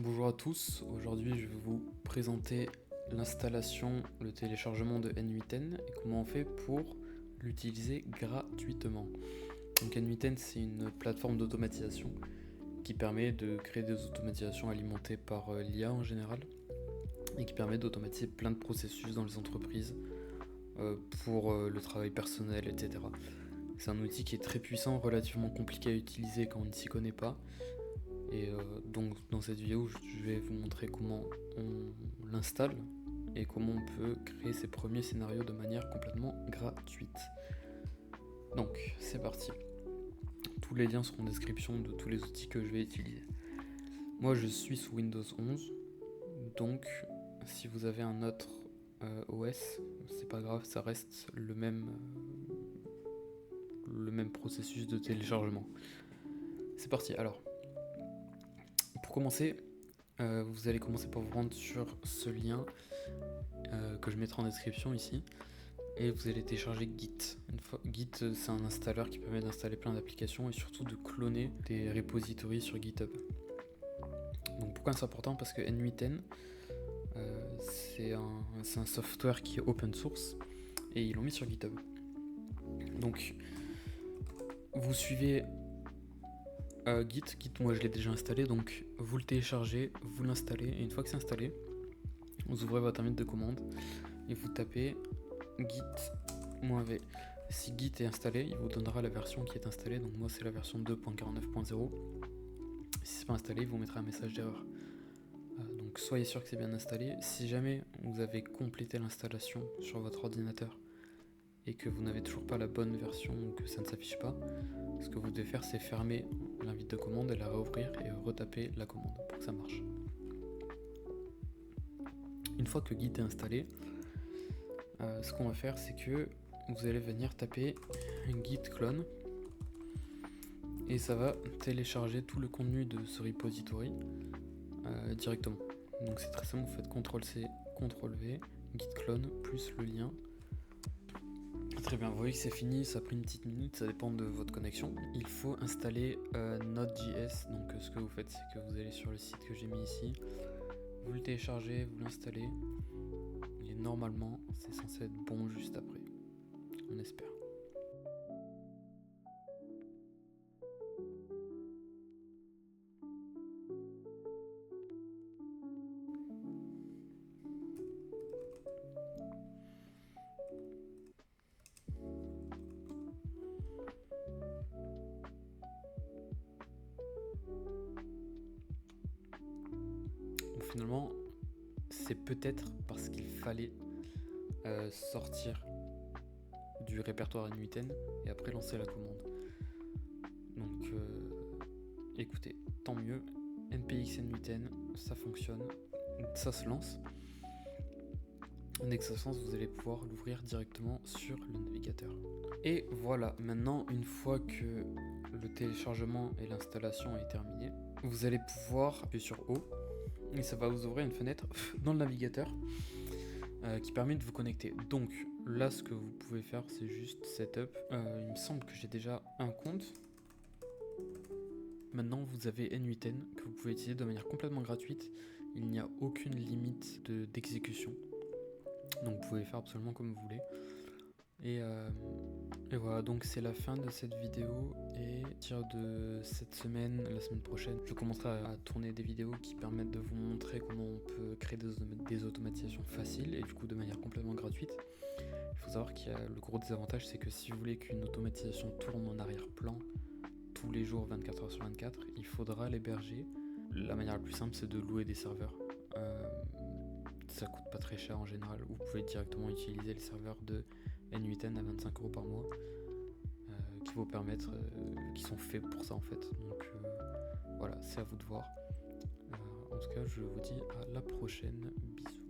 Bonjour à tous, aujourd'hui je vais vous présenter l'installation, le téléchargement de N8N et comment on fait pour l'utiliser gratuitement. Donc N8N c'est une plateforme d'automatisation qui permet de créer des automatisations alimentées par l'IA en général et qui permet d'automatiser plein de processus dans les entreprises pour le travail personnel, etc. C'est un outil qui est très puissant, relativement compliqué à utiliser quand on ne s'y connaît pas. Et donc dans cette vidéo, je vais vous montrer comment on l'installe et comment on peut créer ses premiers scénarios de manière complètement gratuite. Donc c'est parti. Tous les liens seront en description de tous les outils que je vais utiliser. Moi je suis sous Windows 11, donc si vous avez un autre OS, c'est pas grave, ça reste le même processus de téléchargement. C'est parti. Alors, pour commencer, vous allez commencer par vous rendre sur ce lien que je mettrai en description ici et vous allez télécharger Git. Git c'est un installeur qui permet d'installer plein d'applications et surtout de cloner des repositories sur GitHub. Donc pourquoi c'est important? Parce que N8N c'est un software qui est open source et ils l'ont mis sur GitHub. Donc vous suivez Git, moi je l'ai déjà installé, donc vous le téléchargez, vous l'installez, et une fois que c'est installé, vous ouvrez votre terminal de commande et vous tapez git-v. Si Git est installé, il vous donnera la version qui est installée, donc moi c'est la version 2.49.0. Si c'est pas installé, il vous mettra un message d'erreur. Donc soyez sûr que c'est bien installé. Si jamais vous avez complété l'installation sur votre ordinateur et que vous n'avez toujours pas la bonne version ou que ça ne s'affiche pas, ce que vous devez faire c'est fermer l'invite de commande et la réouvrir et retaper la commande pour que ça marche. Une fois que Git est installé, ce qu'on va faire c'est que vous allez venir taper git clone et ça va télécharger tout le contenu de ce repository directement. Donc c'est très simple, vous faites CTRL-C, CTRL-V, git clone plus le lien. Très bien, vous voyez que c'est fini, ça a pris une petite minute, ça dépend de votre connexion. Il faut installer Node.js, donc ce que vous faites c'est que vous allez sur le site que j'ai mis ici, vous le téléchargez, vous l'installez, et normalement c'est censé être bon juste après, on espère. Donc, finalement, c'est peut-être parce qu'il fallait sortir du répertoire N8N et après lancer la commande. Donc écoutez, tant mieux, npx N8N, ça fonctionne, ça se lance. Dès que ça se lance, vous allez pouvoir l'ouvrir directement sur le navigateur. Et voilà, maintenant une fois que le téléchargement et l'installation est terminé, vous allez pouvoir appuyer sur O et ça va vous ouvrir une fenêtre dans le navigateur qui permet de vous connecter. Donc là ce que vous pouvez faire c'est juste setup. Il me semble que j'ai déjà un compte. Maintenant vous avez N8N que vous pouvez utiliser de manière complètement gratuite. Il n'y a aucune limite d'exécution. Donc vous pouvez faire absolument comme vous voulez. Et voilà, donc c'est la fin de cette vidéo et à partir de cette semaine, la semaine prochaine, je commencerai à tourner des vidéos qui permettent de vous montrer comment on peut créer des automatisations faciles et du coup de manière complètement gratuite. Il faut savoir qu'il y a le gros désavantage, c'est que si vous voulez qu'une automatisation tourne en arrière-plan tous les jours 24 heures sur 24, il faudra l'héberger. La manière la plus simple c'est de louer des serveurs. Ça coûte pas très cher en général, vous pouvez directement utiliser les serveurs de N8N à 25 € par mois qui vont permettre, qui sont faits pour ça en fait. Donc voilà, c'est à vous de voir. En tout cas, je vous dis à la prochaine. Bisous.